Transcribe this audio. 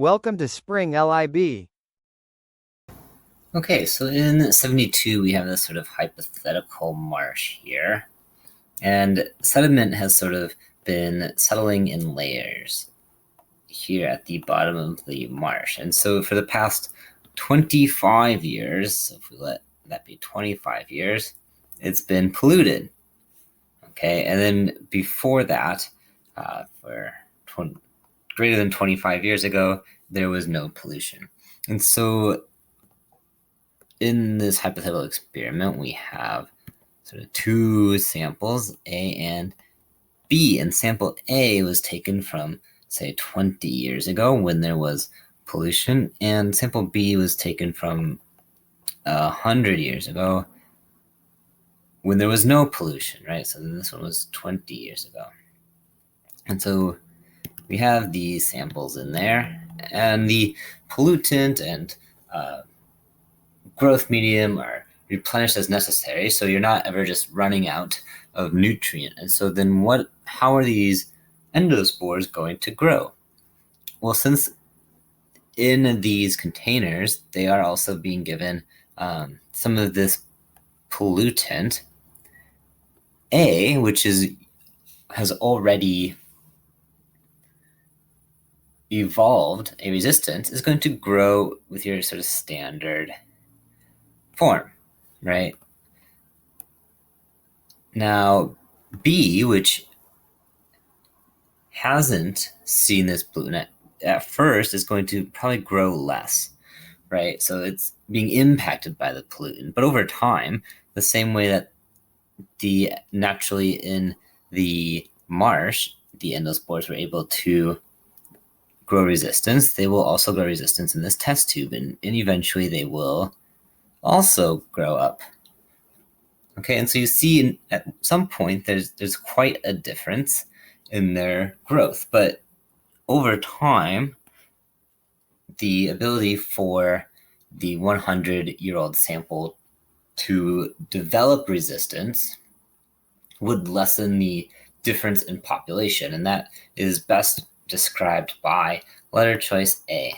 Welcome to Spring LIB. Okay, so in 72, we have this sort of hypothetical marsh here. And sediment has sort of been settling in layers here at the bottom of the marsh. And so for the past 25 years, so if we let that be 25 years, it's been polluted. Okay, and then before that, for greater than 25 years ago, there was no pollution. And so in this hypothetical experiment, we have sort of two samples, A and B. And sample A was taken from, say, 20 years ago when there was pollution, and sample B was taken from 100 years ago when there was no pollution, right? So then this one was 20 years ago. And so we have these samples in there, and the pollutant and growth medium are replenished as necessary, so you're not ever just running out of nutrient. And so then how are these endospores going to grow? Well, since in these containers, they are also being given some of this pollutant, A, which has already evolved a resistance, is going to grow with your sort of standard form, right? Now, B, which hasn't seen this pollutant at first, is going to probably grow less, right? So it's being impacted by the pollutant. But over time, the same way that naturally in the marsh, the endospores were able to grow resistance, they will also grow resistance in this test tube, and eventually they will also grow up. Okay, and so you see at some point there's quite a difference in their growth, but over time, the ability for the 100-year-old sample to develop resistance would lessen the difference in population, and that is best described by letter choice A.